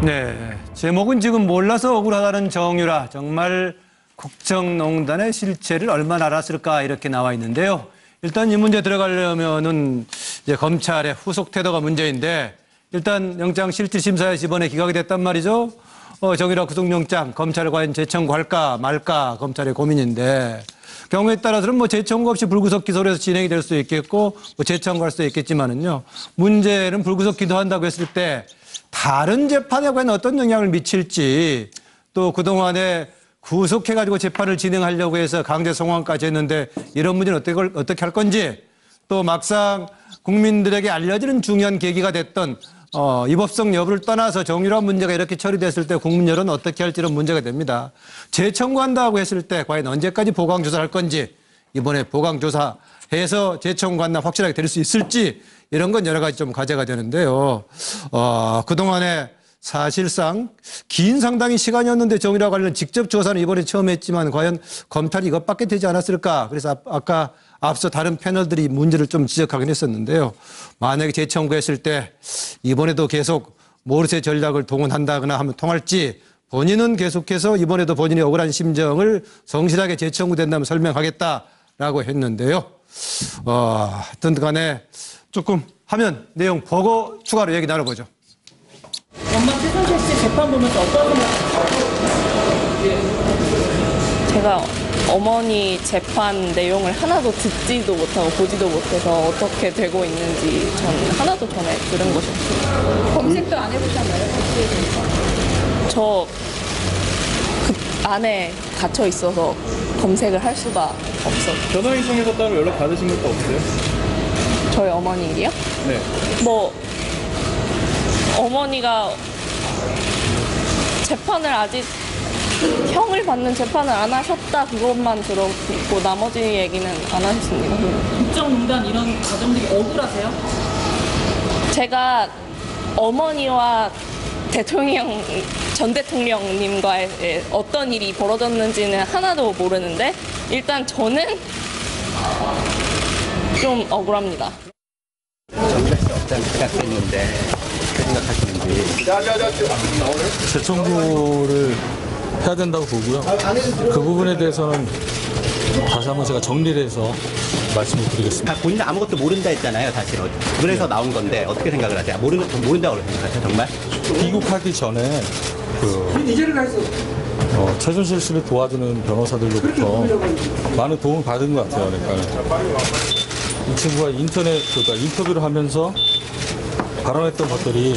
네, 제목은 지금 몰라서 억울하다는 정유라. 정말 국정농단의 실체를 얼마나 알았을까 이렇게 나와 있는데요. 일단 이 문제 들어가려면은 이제 검찰의 후속 태도가 문제인데 일단 영장실질심사에서 이번에 기각이 됐단 말이죠. 정유라 구속영장 검찰에 과연 재청구할까 말까 검찰의 고민인데 경우에 따라서는 뭐 재청구 없이 불구속 기소로 해서 진행이 될 수도 있겠고 뭐 재청구할 수도 있겠지만은요. 문제는 불구속 기소한다고 했을 때 다른 재판에 과연 어떤 영향을 미칠지 또 그동안에 구속해가지고 재판을 진행하려고 해서 강제 송환까지 했는데 이런 문제는 어떻게 할 건지 또 막상 국민들에게 알려지는 중요한 계기가 됐던 위법성 여부를 떠나서 정유라 문제가 이렇게 처리됐을 때 국민 여론 어떻게 할지는 문제가 됩니다. 재청구한다고 했을 때 과연 언제까지 보강조사를 할 건지 이번에 보강조사해서 재청구한다 확실하게 될 수 있을지 이런 건 여러 가지 좀 과제가 되는데요. 그동안에 사실상 긴 상당히 시간이었는데 정유라 관련 직접 조사는 이번에 처음 했지만 과연 검찰이 이것밖에 되지 않았을까. 그래서 아까 앞서 다른 패널들이 문제를 좀 지적하긴 했었는데요. 만약에 재청구했을 때 이번에도 계속 모르쇠 전략을 동원한다거나 하면 통할지 본인은 계속해서 이번에도 본인이 억울한 심정을 성실하게 재청구된다면 설명하겠다라고 했는데요. 하여튼 간에 조금 화면 내용 보고 추가로 얘기 나눠보죠. 엄마 최순실 씨 재판 보면서 어떤 생각? 제가 어머니 재판 내용을 하나도 듣지도 못하고 보지도 못해서 어떻게 되고 있는지 전 하나도 전에 들은 것이 없어요. 검색도 안 해보셨나요? 저 그 안에 갇혀 있어서 검색을 할 수가 없어요. 변호인 통해서 따로 연락 받으신 것도 없어요? 저희 어머니요? 네. 뭐 어머니가 재판을 아직 형을 받는 재판을 안 하셨다 그것만 들었고 나머지 얘기는 안 하셨습니다. 국정농단 이런 과정들이 억울하세요? 제가 어머니와 전 대통령님과의 어떤 일이 벌어졌는지는 하나도 모르는데 일단 저는 좀 억울합니다. 정유라 씨 어떤 기각됐는데 어떻게 생각하시는지. 재청구를 해야 된다고 보고요. 그 부분에 대해서는 다시 한번 제가 정리를 해서 말씀을 드리겠습니다. 본인은 아무것도 모른다 했잖아요, 사실은. 그래서 나온 건데 어떻게 생각을 하세요? 모른다고 생각하세요, 정말? 귀국하기 전에 최순실 씨를 도와주는 변호사들로부터 많은 도움을 받은 것 같아요. 그러니까 이 친구가 그러니까 인터뷰를 하면서 발언했던 것들이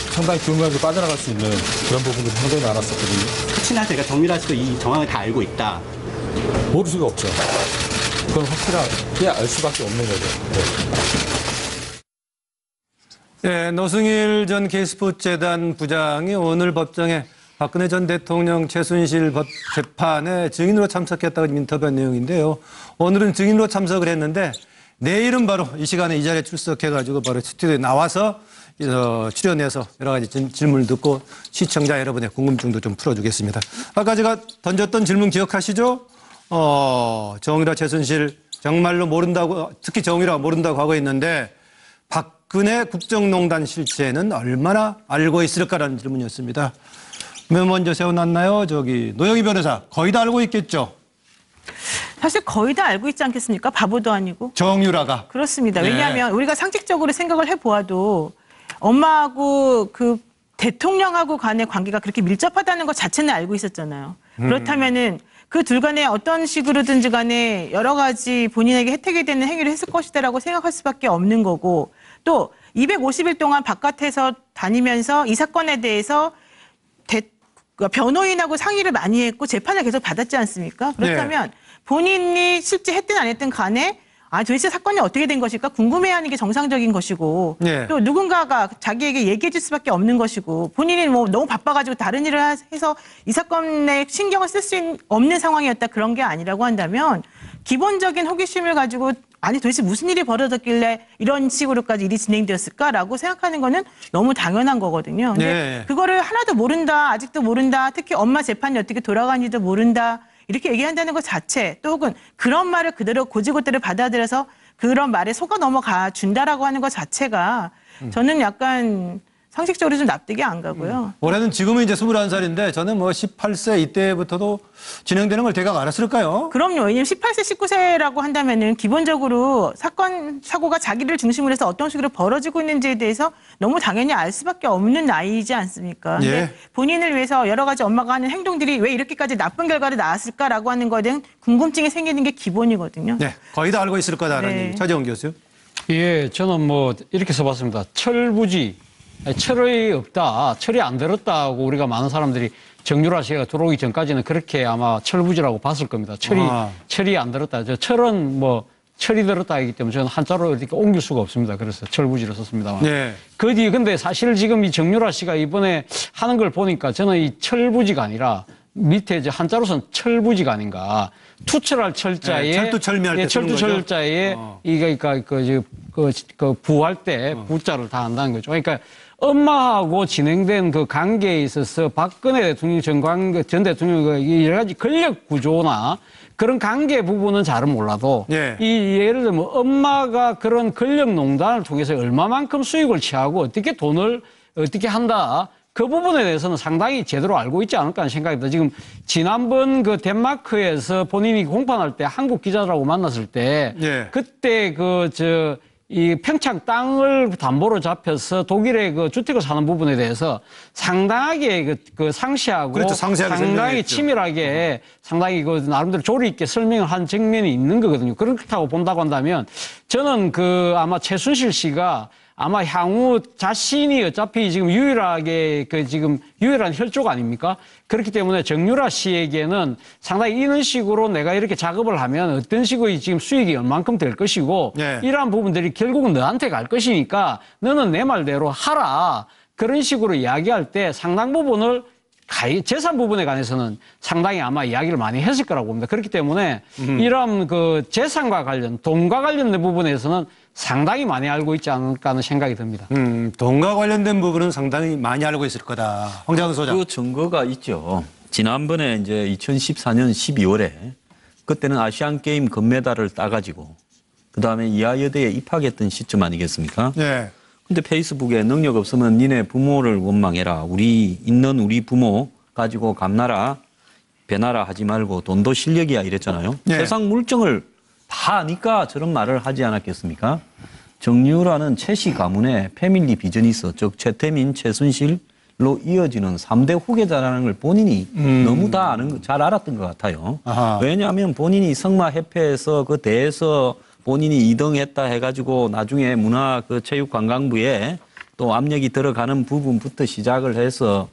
상당히 교묘하게 빠져나갈 수 있는 그런 부분들이 상당히 많았었거든요. 혹시나 제가 정유라 씨도 이 정황을 다 알고 있다. 모를 수가 없죠. 그건 확실하게 알 수밖에 없는 거죠. 네, 노승일 전 K스포츠재단 부장이 오늘 법정에 박근혜 전 대통령 최순실 재판에 증인으로 참석했다고 인터뷰한 내용인데요. 오늘은 증인으로 참석을 했는데 내일은 바로 이 시간에 이 자리에 출석해가지고 바로 스튜디오에 나와서 출연해서 여러 가지 질문을 듣고 시청자 여러분의 궁금증도 좀 풀어주겠습니다. 아까 제가 던졌던 질문 기억하시죠? 정유라 최순실 정말로 모른다고, 특히 정유라가 모른다고 하고 있는데 박근혜 국정농단 실체는 얼마나 알고 있을까라는 질문이었습니다. 먼저 세워놨나요? 노영희 변호사 거의 다 알고 있겠죠? 사실 거의 다 알고 있지 않겠습니까? 바보도 아니고. 정유라가. 그렇습니다. 네. 왜냐하면 우리가 상식적으로 생각을 해보아도 엄마하고 그 대통령하고 간의 관계가 그렇게 밀접하다는 것 자체는 알고 있었잖아요. 그렇다면은 그 둘 간에 어떤 식으로든지 간에 여러 가지 본인에게 혜택이 되는 행위를 했을 것이다라고 생각할 수밖에 없는 거고 또 250일 동안 바깥에서 다니면서 이 사건에 대해서 변호인하고 상의를 많이 했고 재판을 계속 받았지 않습니까? 그렇다면 본인이 실제 했든 안 했든 간에 도대체 사건이 어떻게 된 것일까 궁금해하는 게 정상적인 것이고 또 누군가가 자기에게 얘기해 줄 수밖에 없는 것이고 본인이 뭐 너무 바빠가지고 다른 일을 해서 이 사건에 신경을 쓸 수 없는 상황이었다 그런 게 아니라고 한다면 기본적인 호기심을 가지고 도대체 무슨 일이 벌어졌길래 이런 식으로까지 일이 진행되었을까라고 생각하는 거는 너무 당연한 거거든요. 근데 그거를 하나도 모른다, 아직도 모른다, 특히 엄마 재판이 어떻게 돌아가는지도 모른다. 이렇게 얘기한다는 것 자체 또 혹은 그런 말을 그대로 고지고대로 받아들여서 그런 말에 속아 넘어가 준다라고 하는 것 자체가 저는 약간 상식적으로 좀 납득이 안 가고요. 올해는 지금은 이제 21살인데 저는 뭐 18세 이때부터도 진행되는 걸 대강 알았을까요? 그럼요. 왜냐면 18세, 19세라고 한다면은 기본적으로 사고가 자기를 중심으로 해서 어떤 식으로 벌어지고 있는지에 대해서 너무 당연히 알 수밖에 없는 나이이지 않습니까? 근데 예. 본인을 위해서 여러 가지 엄마가 하는 행동들이 왜 이렇게까지 나쁜 결과를 낳았을까라고 하는 거에 대한 궁금증이 생기는 게 기본이거든요. 네, 거의 다 알고 있을 거다라는 네. 얘기. 차재원 교수. 예, 저는 뭐 이렇게 써봤습니다. 철부지, 철이 없다, 철이 안 들었다고 우리가 많은 사람들이 정유라 씨가 들어오기 전까지는 그렇게 아마 철부지라고 봤을 겁니다. 철이 안 들었다. 저 철은 뭐 철이 들었다 하기 때문에 저는 한자로 이렇게 옮길 수가 없습니다. 그래서 철부지를 썼습니다만. 네. 그 뒤에 근데 사실 지금 이 정유라 씨가 이번에 하는 걸 보니까 저는 이 철부지가 아니라 밑에 이제 한자로서는 철부지가 아닌가. 투철할 철자에. 네, 철두 철미할 때 쓰는 거죠? 철두철자에 그러니까 그 부할 때 부자를 다 한다는 거죠. 그러니까 엄마하고 진행된 그 관계에 있어서 박근혜 대통령 전 대통령 여러 가지 권력 구조나 그런 관계 부분은 잘은 몰라도 예. 이 예를 들면 엄마가 그런 권력 농단을 통해서 얼마만큼 수익을 취하고 어떻게 돈을 어떻게 한다. 그 부분에 대해서는 상당히 제대로 알고 있지 않을까 하는 생각이 듭니다. 지금 지난번 그 덴마크에서 본인이 공판할 때 한국 기자들하고 만났을 때 예. 그때 이 평창 땅을 담보로 잡혀서 독일에 그 주택을 사는 부분에 대해서 상당하게 그 상시하고 그렇죠. 상세하게 상당히 설명했죠. 치밀하게 상당히 그 나름대로 조리 있게 설명을 한 측면이 있는 거거든요. 그렇다고 본다고 한다면 저는 아마 최순실 씨가 아마 향후 자신이 어차피 지금 유일하게 유일한 혈족 아닙니까? 그렇기 때문에 정유라 씨에게는 상당히 이런 식으로 내가 이렇게 작업을 하면 어떤 식의 지금 수익이 얼만큼 될 것이고 네. 이러한 부분들이 결국은 너한테 갈 것이니까 너는 내 말대로 하라. 그런 식으로 이야기할 때 상당 부분을 재산 부분에 관해서는 상당히 아마 이야기를 많이 했을 거라고 봅니다. 그렇기 때문에 이런 그 재산과 관련, 돈과 관련된 부분에서는 상당히 많이 알고 있지 않을까 하는 생각이 듭니다. 돈과 관련된 부분은 상당히 많이 알고 있을 거다. 황장훈 소장. 그 증거가 있죠. 지난번에 이제 2014년 12월에 그때는 아시안 게임 금메달을 따가지고 그 다음에 이하여대에 입학했던 시점 아니겠습니까? 네. 근데 페이스북에 능력 없으면 니네 부모를 원망해라. 우리 부모 가지고 감나라, 배나라 하지 말고 돈도 실력이야 이랬잖아요. 네. 세상 물정을 다 아니까 저런 말을 하지 않았겠습니까? 정유라는 최씨 가문의 패밀리 비즈니스, 즉 최태민, 최순실로 이어지는 3대 후계자라는 걸 본인이 너무 다 잘 알았던 것 같아요. 아하. 왜냐하면 본인이 성마 협회에서 그 대에서 본인이 2등했다 해가지고 나중에 체육관광부에 또 압력이 들어가는 부분부터 시작을 해서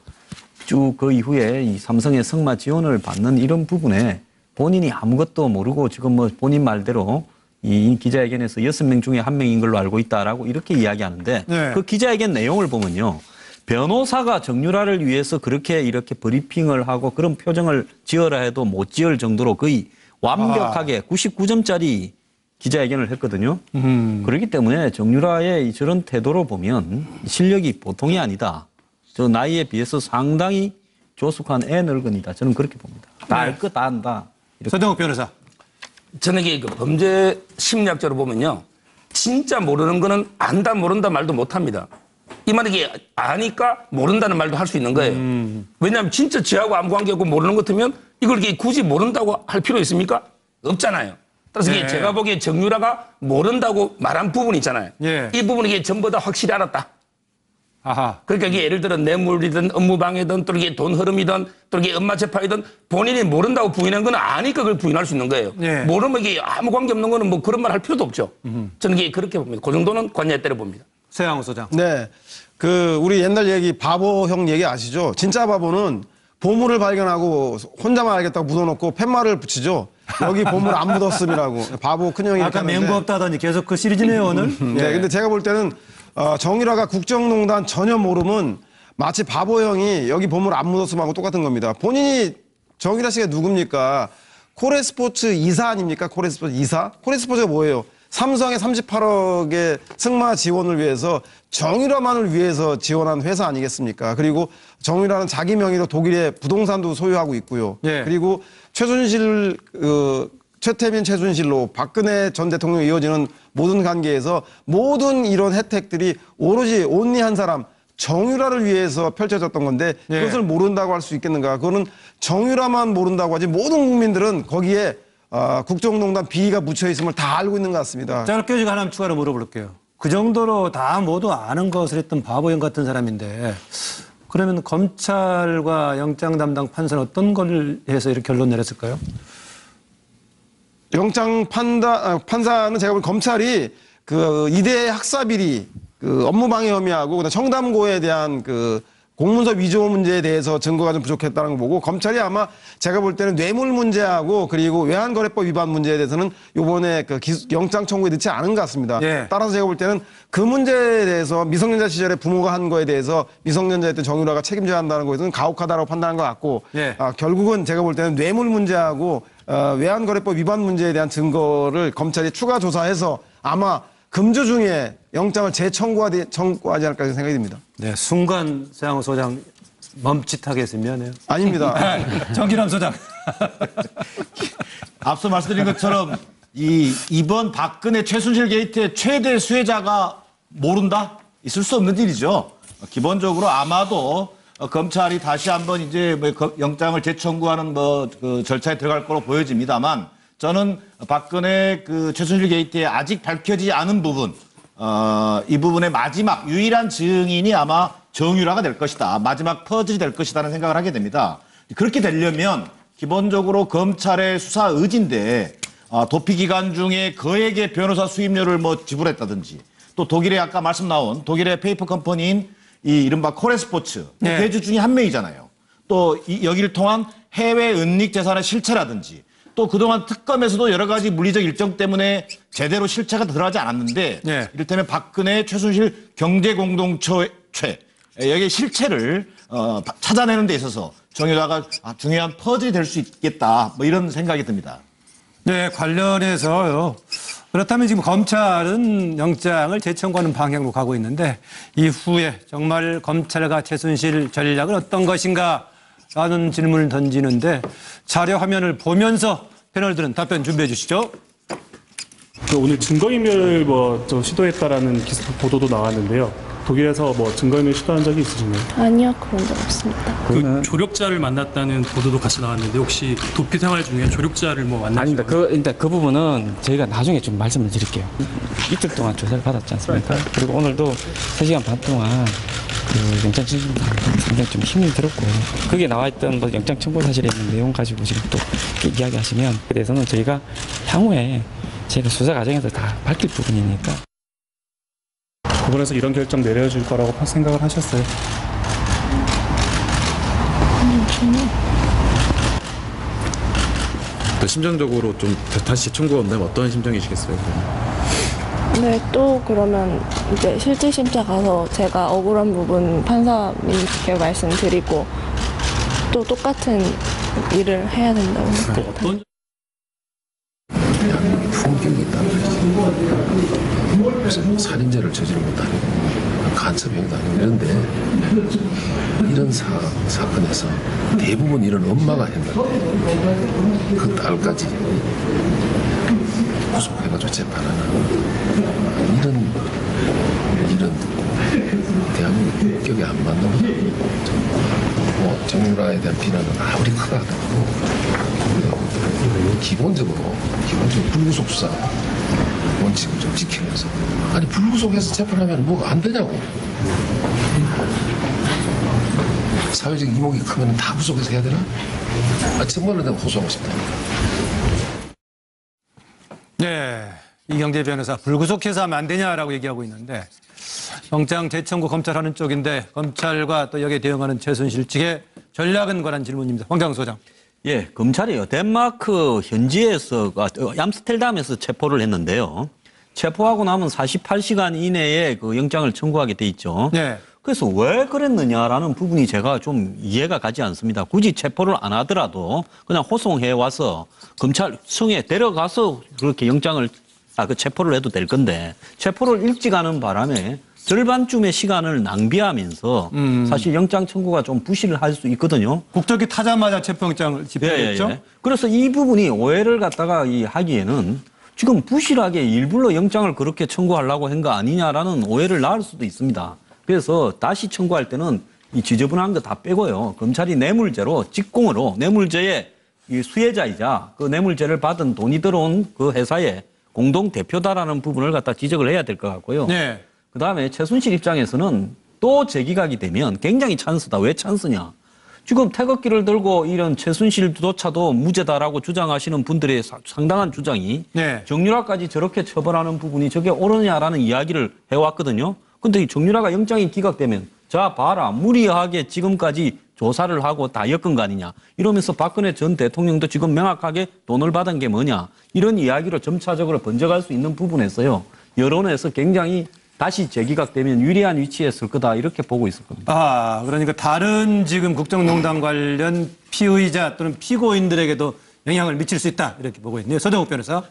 쭉 그 이후에 이 삼성의 성마 지원을 받는 이런 부분에 본인이 아무것도 모르고 지금 뭐 본인 말대로 이 기자회견에서 6명 중에 1명인 걸로 알고 있다라고 이렇게 이야기하는데 네. 그 기자회견 내용을 보면요. 변호사가 정유라를 위해서 이렇게 브리핑을 하고 그런 표정을 지어라 해도 못 지을 정도로 거의 완벽하게 99점짜리 기자회견을 했거든요. 그렇기 때문에 정유라의 저런 태도로 보면 실력이 보통이 아니다. 저 나이에 비해서 상당히 조숙한 애 늙은이다. 저는 그렇게 봅니다. 다 알 거 다 안다. 서정욱 변호사. 저는 이게 그 범죄 심리학적으로 보면요. 진짜 모르는 거는 안다 모른다 말도 못합니다. 이 말이 이게 아니까 모른다는 말도 할 수 있는 거예요. 왜냐하면 진짜 지하고 아무 관계 없고 모르는 것 같으면 이걸 굳이 모른다고 할 필요 있습니까? 없잖아요. 따라서 네. 제가 보기에 정유라가 모른다고 말한 부분이 있잖아요. 예. 이 부분은 이게 전부 다 확실히 알았다. 아하. 그러니까 이게 예를 들어 뇌물이든 업무방해든 또 이게 돈 흐름이든 또 이게 엄마 재판이든 본인이 모른다고 부인한 건 아니까 그걸 부인할 수 있는 거예요. 예. 모르면 이게 아무 관계 없는 거는 뭐 그런 말 할 필요도 없죠. 저는 이게 그렇게 봅니다. 그 정도는 관여에 때려 봅니다. 서양호 소장. 네. 우리 옛날 얘기 바보형 얘기 아시죠? 진짜 바보는 보물을 발견하고 혼자만 알겠다고 묻어놓고 팻말을 붙이죠. 여기 보물 안 묻었음이라고. 바보 큰형이 아까 맹구 없다더니 계속 그 시리즈네요, 오늘. 네. 근데 제가 볼 때는 정유라가 국정농단 전혀 모르면 마치 바보형이 여기 보물 안 묻었음하고 똑같은 겁니다. 본인이 정유라 씨가 누굽니까? 코레스포츠 이사 아닙니까? 코레스포츠 이사? 코레스포츠가 뭐예요? 삼성의 38억의 승마 지원을 위해서 정유라만을 위해서 지원한 회사 아니겠습니까? 그리고 정유라는 자기 명의로 독일의 부동산도 소유하고 있고요. 예. 그리고 최태민 최순실로 박근혜 전 대통령이 이어지는 모든 관계에서 모든 이런 혜택들이 오로지 온리 한 사람 정유라를 위해서 펼쳐졌던 건데 예. 그것을 모른다고 할 수 있겠는가? 그거는 정유라만 모른다고 하지 모든 국민들은 거기에 국정농단 비리가 묻혀 있음을 다 알고 있는 것 같습니다. 짧게 제가 하나 추가로 물어볼게요. 그 정도로 다 모두 아는 것을 했던 바보형 같은 사람인데 그러면 검찰과 영장 담당 판사는 어떤 걸 해서 이렇게 결론 내렸을까요? 영장 판사는 제가 볼 검찰이 그 이대 학사비리 그 업무방해 혐의하고 그다음 청담고에 대한 그 공문서 위조 문제에 대해서 증거가 좀 부족했다는 걸 보고 검찰이 아마 제가 볼 때는 뇌물 문제하고 그리고 외환거래법 위반 문제에 대해서는 이번에 그 영장 청구에 넣지 않은 것 같습니다. 예. 따라서 제가 볼 때는 그 문제에 대해서 미성년자 시절에 부모가 한 거에 대해서 미성년자였던 정유라가 책임져야 한다는 거에서는 가혹하다고 판단한 것 같고 예. 결국은 제가 볼 때는 뇌물 문제하고 외환거래법 위반 문제에 대한 증거를 검찰이 추가 조사해서 아마 금주 중에 영장을 재청구하지 않을까 생각이 듭니다. 네, 순간 세양호 소장 멈칫하게 해서 미안해요. 아닙니다. 정기남 소장. 앞서 말씀드린 것처럼 이번 박근혜 최순실 게이트의 최대 수혜자가 모른다? 있을 수 없는 일이죠. 기본적으로 아마도 검찰이 다시 한번 이제 영장을 재청구하는 그 절차에 들어갈 거로 보여집니다만 저는 박근혜 그 최순실 게이트에 아직 밝혀지지 않은 부분, 이 부분의 마지막 유일한 증인이 아마 정유라가 될 것이다. 마지막 퍼즐이 될 것이다라는 생각을 하게 됩니다. 그렇게 되려면 기본적으로 검찰의 수사 의지인데 도피 기간 중에 그에게 변호사 수임료를 지불했다든지 또 독일의 아까 말씀 나온 독일의 페이퍼 컴퍼니인 이 이른바 코레스포츠 네. 대주 중에 한 명이잖아요. 또 여기를 통한 해외 은닉 재산의 실체라든지 또 그동안 특검에서도 여러 가지 물리적 일정 때문에 제대로 실체가 드러나지 않았는데 네. 이를테면 박근혜 최순실 경제공동체 여기에 실체를 찾아내는 데 있어서 정유라가 중요한 퍼즐이 될 수 있겠다 이런 생각이 듭니다. 네, 관련해서요. 그렇다면 지금 검찰은 영장을 재청구하는 방향으로 가고 있는데 이후에 정말 검찰과 최순실 전략은 어떤 것인가 라는 질문을 던지는데 자료 화면을 보면서 패널들은 답변 준비해 주시죠. 오늘 증거인멸 좀 시도했다라는 보도도 나왔는데요. 독일에서 증거인멸 시도한 적이 있으신가요? 아니요, 그런 적 없습니다. 그 조력자를 만났다는 보도도 같이 나왔는데 혹시 도피 생활 중에 조력자를 만나신 아닙니다. 일단 그 부분은 저희가 나중에 좀 말씀을 드릴게요. 이틀 동안 조사를 받았지 않습니까? 그리고 오늘도 3시간 반 동안 그 영장 청구 상당히 좀 힘이 들었고 거기에 나와 있던 영장 청구 사실에 있는 내용 가지고 지금 또 이야기하시면 그에 대해서는 저희가 향후에 저희가 수사 과정에서 다 밝힐 부분이니까. 법원에서 이런 결정 내려줄 거라고 생각을 하셨어요? 심정적으로 좀 다시 청구가 온다면 어떤 심정이시겠어요? 네, 또 그러면 이제 실질 심사 가서 제가 억울한 부분 판사님께 말씀드리고 또 똑같은 일을 해야 된다고 생각합니다. 품격이 있다는 무슨 살인죄를 저지르 못하는 간첩형도 아니고 이런데 이런 사건에서 대부분 이런 엄마가 했는데 그 딸까지 구속해가지고 재판하는 이런 대한민국 국격에 안 맞는 정유라에 대한 비난은 아무리 크다 하더라도 기본적으로 불구속 수사 원칙을 좀 지키면서 아니 불구속해서 재판하면 뭐가 안 되냐고 사회적 이목이 크면 다 구속해서 해야 되나? 정말로 내가 호소하고 싶다니까. 네, 이경재 변호사 불구속해서 하면 안 되냐라고 얘기하고 있는데 영장 재청구 검찰하는 쪽인데 검찰과 또 여기에 대응하는 최순실 측의 전략은 관한 질문입니다. 황장 소장. 예, 검찰이요. 덴마크 현지에서 암스테르담에서 체포를 했는데요. 체포하고 나면 48시간 이내에 그 영장을 청구하게 돼 있죠. 네. 그래서 왜 그랬느냐라는 부분이 제가 좀 이해가 가지 않습니다. 굳이 체포를 안 하더라도 그냥 호송해 와서 검찰청에 데려가서 그렇게 영장을 그 체포를 해도 될 건데 체포를 일찍 하는 바람에 절반쯤의 시간을 낭비하면서 사실 영장 청구가 좀 부실을 할 수 있거든요. 국적이 타자마자 체포영장을 집행했죠. 예. 그래서 이 부분이 오해를 갖다가 하기에는 지금 부실하게 일부러 영장을 그렇게 청구하려고 한 거 아니냐라는 오해를 낳을 수도 있습니다. 그래서 다시 청구할 때는 이 지저분한 거 다 빼고요. 검찰이 뇌물죄로 직공으로 뇌물죄의 이 수혜자이자 그 뇌물죄를 받은 돈이 들어온 그 회사의 공동 대표다라는 부분을 갖다 지적을 해야 될 것 같고요. 네. 그다음에 최순실 입장에서는 또 재기각이 되면 굉장히 찬스다. 왜 찬스냐? 지금 태극기를 들고 이런 최순실조차도 무죄다라고 주장하시는 분들의 상당한 주장이 네. 정유라까지 저렇게 처벌하는 부분이 저게 옳으냐라는 이야기를 해왔거든요. 근데 이 정유라가 영장이 기각되면 자 봐라 무리하게 지금까지 조사를 하고 다 엮은 거 아니냐 이러면서 박근혜 전 대통령도 지금 명확하게 돈을 받은 게 뭐냐 이런 이야기로 점차적으로 번져갈 수 있는 부분에서요. 여론에서 굉장히 다시 재기각되면 유리한 위치에 있을 거다 이렇게 보고 있을 겁니다. 아, 그러니까 다른 지금 국정농단 관련 피의자 또는 피고인들에게도 영향을 미칠 수 있다 이렇게 보고 있네요. 서정욱 변호사.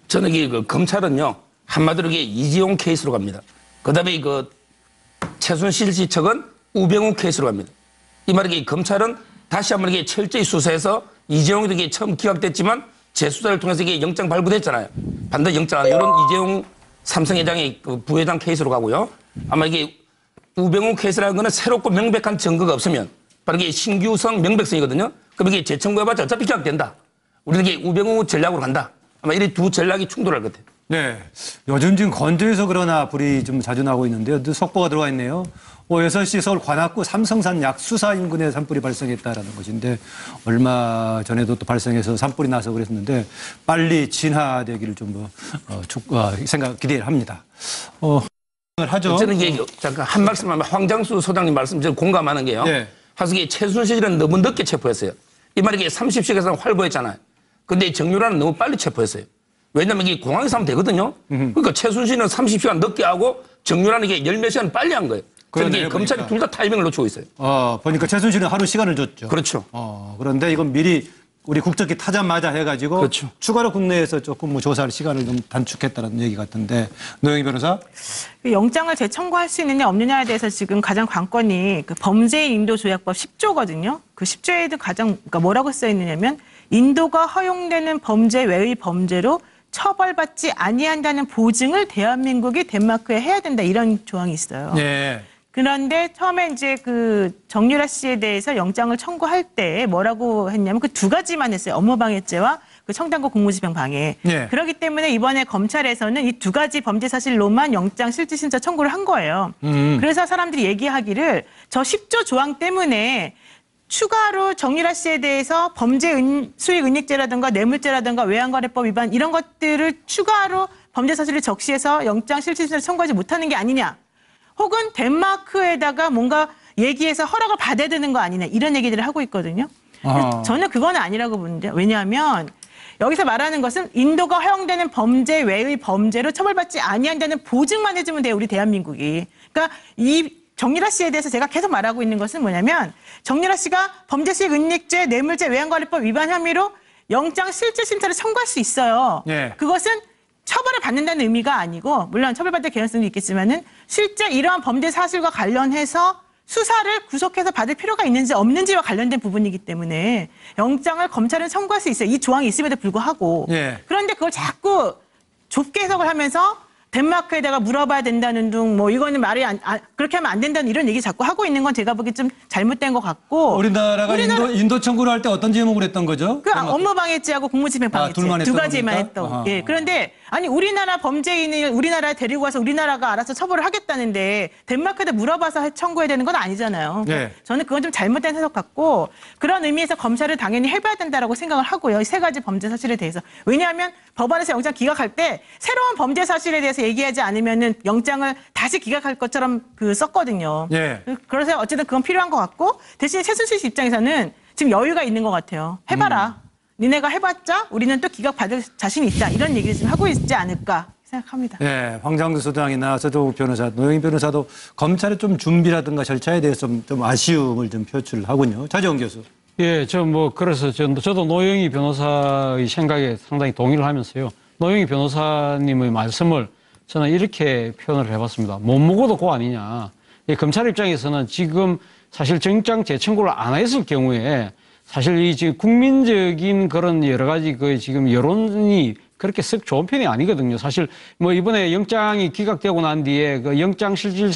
저는 이게 그 검찰은요 한마디로 이게 이재용 케이스로 갑니다. 그다음에 그 최순실 씨 측은 우병우 케이스로 갑니다. 이 말이 검찰은 다시 한번 이게 철저히 수사해서 이재용이 이게 처음 기각됐지만 재수사를 통해서 이게 영장 발부됐잖아요. 반드시 영장 이런 이재용 삼성회장의 그 부회장 케이스로 가고요. 아마 이게 우병우 케이스라는 거는 새롭고 명백한 증거가 없으면 바로 이게 신규성 명백성이거든요. 그럼 이게 재청구해봤자 어차피 기각된다. 우리는 이게 우병우 전략으로 간다. 아마 이 두 전략이 충돌할 것 같아요. 네. 요즘 지금 건조해서 그러나 불이 좀 자주 나고 있는데요. 속보가 들어와 있네요. 6시 서울 관악구 삼성산 약 수사 인근에 산불이 발생했다라는 것인데 얼마 전에도 또 발생해서 산불이 나서 그랬는데 빨리 진화되기를 좀 기대를 합니다. 하죠. 저는 이게 잠깐 한 말씀하면 황장수 소장님 말씀 제가 공감하는 게요. 네. 사실 이게 최순실은 너무 늦게 체포했어요. 이 말이 이게 30시간에서 활보했잖아요. 근데 정유라는 너무 빨리 체포했어요. 왜냐면 이게 공항에서 하면 되거든요. 그러니까 최순실은 30시간 늦게 하고 정유라는 이게 10몇 시간 빨리 한 거예요. 그런데 검찰이 둘 다 타이밍을 놓치고 있어요. 보니까 최순실은 하루 시간을 줬죠. 그렇죠. 그런데 이건 미리 우리 국적기 타자마자 해가지고 그렇죠. 추가로 국내에서 조금 뭐 조사할 시간을 좀 단축했다는 얘기 같은데 노영희 변호사? 영장을 재청구할 수 있느냐 없느냐에 대해서 지금 가장 관건이 그 범죄인 인도 조약법 10조거든요. 그 10조에도 가장 그러니까 뭐라고 써 있느냐면 인도가 허용되는 범죄 외의 범죄로 처벌받지 아니한다는 보증을 대한민국이 덴마크에 해야 된다 이런 조항이 있어요. 네. 그런데 처음에 이제 그 정유라 씨에 대해서 영장을 청구할 때 뭐라고 했냐면 그 두 가지만 했어요. 업무방해죄와 그 청담고 공무집행 방해. 네. 그렇기 때문에 이번에 검찰에서는 이 두 가지 범죄 사실로만 영장 실질심사 청구를 한 거예요. 그래서 사람들이 얘기하기를 저 10조 조항 때문에 추가로 정유라 씨에 대해서 범죄 수익 은닉죄라든가 뇌물죄라든가 외환거래법 위반 이런 것들을 추가로 범죄 사실을 적시해서 영장 실질심사를 청구하지 못하는 게 아니냐. 혹은 덴마크에다가 뭔가 얘기해서 허락을 받아야 되는 거 아니냐 이런 얘기들을 하고 있거든요. 저는 그건 아니라고 보는데 왜냐하면 여기서 말하는 것은 인도가 허용되는 범죄 외의 범죄로 처벌받지 아니한다는 보증만 해주면 돼요. 우리 대한민국이. 그러니까 이 정유라 씨에 대해서 제가 계속 말하고 있는 것은 뭐냐면 정유라 씨가 범죄 수익 은닉죄 뇌물죄 외환거래법 위반 혐의로 영장 실질심사를 청구할 수 있어요. 네. 그것은 처벌을 받는다는 의미가 아니고 물론 처벌받을 개연성도 있겠지만은 실제 이러한 범죄 사실과 관련해서 수사를 구속해서 받을 필요가 있는지 없는지와 관련된 부분이기 때문에 영장을 검찰은 청구할 수 있어요. 이 조항이 있음에도 불구하고. 예. 그런데 그걸 자꾸 좁게 해석을 하면서 덴마크에다가 물어봐야 된다는 둥, 뭐 이거는 말이 그렇게 하면 안 된다는 이런 얘기 자꾸 하고 있는 건 제가 보기 좀 잘못된 것 같고. 우리나라가 인도 청구를 할 때 어떤 제목을 했던 거죠? 그 업무방해죄하고 공무집행방해죄 두 가지만 했던. 예. 그런데 아니 우리나라 범죄인을 우리나라에 데리고 와서 우리나라가 알아서 처벌을 하겠다는데 덴마크에다 물어봐서 청구해야 되는 건 아니잖아요. 네. 저는 그건 좀 잘못된 해석 같고 그런 의미에서 검찰을 당연히 해봐야 된다라고 생각을 하고요. 이 세 가지 범죄 사실에 대해서. 왜냐하면 법원에서 영장 기각할 때 새로운 범죄 사실에 대해서 얘기하지 않으면은 영장을 다시 기각할 것처럼 썼거든요. 예. 그래서 어쨌든 그건 필요한 것 같고 대신 최순실 씨 입장에서는 지금 여유가 있는 것 같아요. 해봐라. 니네가 해봤자 우리는 또 기각받을 자신이 있다. 이런 얘기를 지금 하고 있지 않을까 생각합니다. 네, 황장수 소장이나 서정욱 변호사, 노영희 변호사도 검찰의 좀 준비라든가 절차에 대해서 좀 아쉬움을 좀 표출하군요. 차재원 교수. 예, 그래서 저도 노영희 변호사의 생각에 상당히 동의를 하면서요. 노영희 변호사님의 말씀을 저는 이렇게 표현을 해봤습니다. 못 먹어도 고 아니냐. 검찰 입장에서는 지금 사실 정장 재청구를 안 했을 경우에 사실 이 지금 국민적인 그런 여러 가지 지금 여론이 그렇게 썩 좋은 편이 아니거든요. 사실 뭐 이번에 영장이 기각되고 난 뒤에 그 영장 실질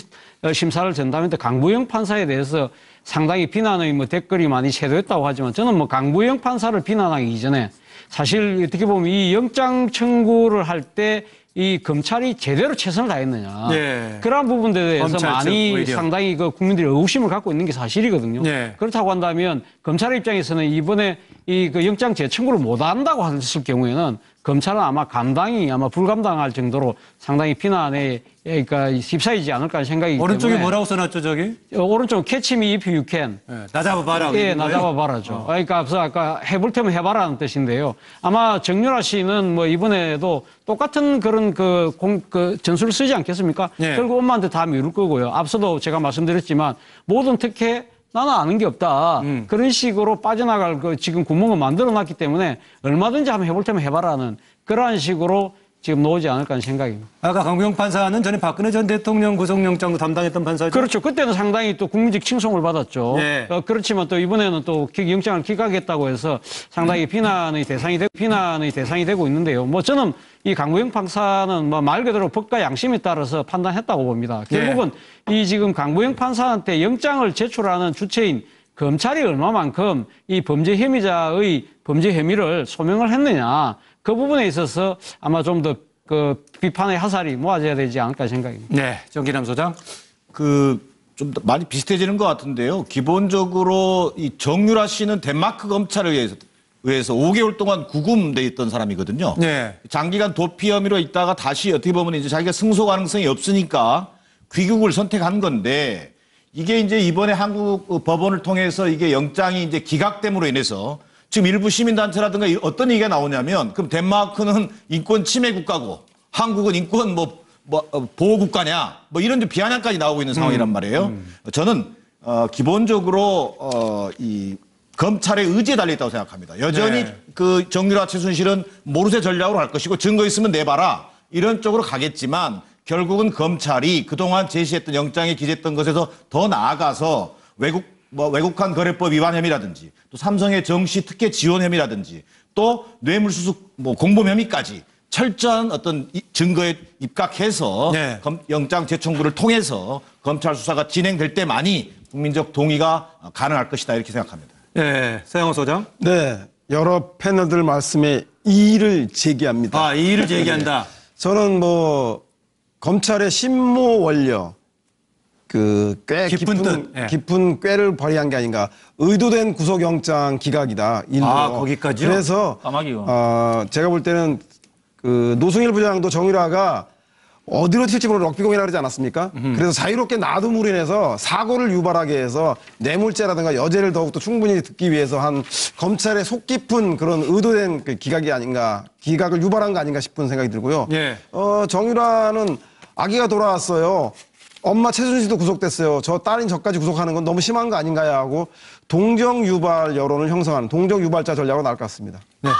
심사를 전담했던 강부영 판사에 대해서 상당히 비난의 뭐 댓글이 많이 쇄도했다고 하지만 저는 뭐 강부영 판사를 비난하기 이전에 사실 어떻게 보면 이 영장 청구를 할 때 이 검찰이 제대로 최선을 다했느냐. 네. 그러한 부분들에 대해서 많이 오히려. 상당히 그 국민들이 의구심을 갖고 있는 게 사실이거든요. 네. 그렇다고 한다면 검찰의 입장에서는 이번에 이 그 영장 재청구를 못 한다고 했을 경우에는 검찰은 아마 감당이 아마 불감당할 정도로 상당히 비난에 그러니까 휩싸이지 않을까 하는 생각이 있기 오른쪽에 때문에 뭐라고 써놨죠, 저기? 오른쪽 catch me if you can. 나 잡아봐라. 예, 나 잡아봐라죠. 그러니까 앞서 아까 해볼 테면 해봐라는 뜻인데요. 아마 정유라 씨는 뭐 이번에도 똑같은 그런 그 전술을 쓰지 않겠습니까? 예. 결국 엄마한테 다 미룰 거고요. 앞서도 제가 말씀드렸지만 모든 특혜 나는 아는 게 없다. 그런 식으로 빠져나갈 그 지금 구멍을 만들어 놨기 때문에 얼마든지 한번 해볼 테면 해봐라는 그러한 식으로 지금 나오지 않을까 하는 생각입니다. 아까 강부영 판사는 전에 박근혜 전 대통령 구속영장 담당했던 판사죠? 그렇죠. 그때는 상당히 또 국민적 칭송을 받았죠. 네. 그렇지만 또 이번에는 또 영장을 기각했다고 해서 상당히 비난의 대상이 되고 있는데요. 뭐 저는 이 강부영 판사는 뭐 말 그대로 법과 양심에 따라서 판단했다고 봅니다. 결국은 이 지금 강부영 판사한테 영장을 제출하는 주체인 검찰이 얼마만큼 이 범죄 혐의자의 범죄 혐의를 소명을 했느냐. 그 부분에 있어서 아마 좀 더 그 비판의 화살이 모아져야 되지 않을까 생각입니다. 네, 정기남 소장. 좀 많이 비슷해지는 것 같은데요. 기본적으로 이 정유라 씨는 덴마크 검찰에 의해서 5개월 동안 구금돼 있던 사람이거든요. 네. 장기간 도피 혐의로 있다가 다시 어떻게 보면 이제 자기가 승소 가능성이 없으니까 귀국을 선택한 건데 이게 이제 이번에 한국 법원을 통해서 이게 영장이 이제 기각됨으로 인해서 지금 일부 시민단체라든가 어떤 얘기가 나오냐면 그럼 덴마크는 인권 침해 국가고 한국은 인권 보호 국가냐 뭐 이런 비아냥까지 나오고 있는 상황이란 말이에요. 저는 기본적으로 이 검찰의 의지에 달려있다고 생각합니다. 여전히 그 정유라 최순실은 모르쇠 전략으로 갈 것이고 증거 있으면 내봐라 이런 쪽으로 가겠지만 결국은 검찰이 그동안 제시했던 영장에 기재했던 것에서 더 나아가서 외국환 거래법 위반 혐의라든지 또 삼성의 정시 특혜 지원 혐의라든지 또 뇌물수수 공범 혐의까지 철저한 어떤 증거에 입각해서 영장 재청구를 통해서 검찰 수사가 진행될 때만이 국민적 동의가 가능할 것이다 이렇게 생각합니다. 네, 서영호 소장. 네, 여러 패널들 말씀에 이의를 제기합니다. 아, 이의를 제기한다. 저는 뭐 검찰의 심모 원력 꽤 깊은 꾀를 발휘한 게 아닌가. 의도된 구속영장 기각이다. 일부러. 아, 거기까지요? 그래서 제가 볼 때는 그 노승일 부장도 정유라가 어디로 튈지 모르는 럭비공이라 그러지 않았습니까? 그래서 자유롭게 놔둠으로 인해서 사고를 유발하게 해서 뇌물죄라든가 여죄를 더욱더 충분히 듣기 위해서 한 검찰의 속 깊은 그런 의도된 그 기각이 아닌가, 기각을 유발한 거 아닌가 싶은 생각이 들고요. 정유라는 아기가 돌아왔어요. 엄마 최순실도 구속됐어요. 저 딸인 저까지 구속하는 건 너무 심한 거 아닌가요? 하고 동정 유발 여론을 형성하는 동정 유발자 전략으로 나올 것 같습니다. 네.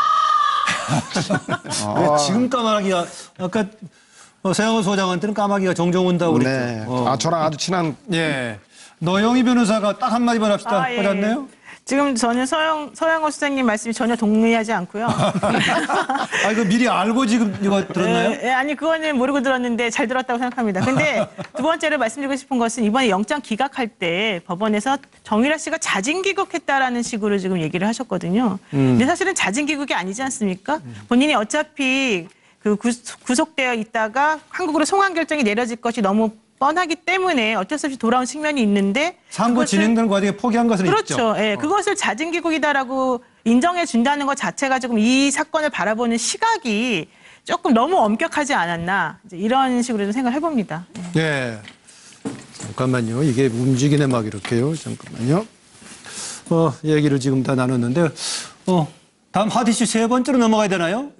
지금 까마귀가 아까 서영호 소장한테는 까마귀가 종종 온다고 그랬죠. 네. 저랑 아주 친한. 예. 노영희 변호사가 딱 한마디만 합시다. 하지 않나요? 지금 저는 서영호 수장님 말씀이 전혀 동의하지 않고요. 이거 미리 알고 지금 이거 들었나요? 아니 그거는 모르고 들었는데 잘 들었다고 생각합니다. 근데 두 번째로 말씀드리고 싶은 것은 이번에 영장 기각할 때 법원에서 정유라 씨가 자진 귀국했다라는 식으로 지금 얘기를 하셨거든요. 근데 사실은 자진 귀국이 아니지 않습니까? 본인이 어차피 그 구속되어 있다가 한국으로 송환 결정이 내려질 것이 너무 뻔하기 때문에 어쩔 수 없이 돌아온 측면이 있는데 상고 진행되는 과정에 포기한 것은 있죠. 그렇죠. 예, 그것을 자진 귀국이다라고 인정해 준다는 것 자체가 조금 이 사건을 바라보는 시각이 조금 너무 엄격하지 않았나 이제 이런 식으로 좀 생각을 해봅니다. 네. 잠깐만요. 이게 움직이네 막 이렇게요. 잠깐만요. 얘기를 지금 다 나눴는데 다음 핫 이슈 세 번째로 넘어가야 되나요?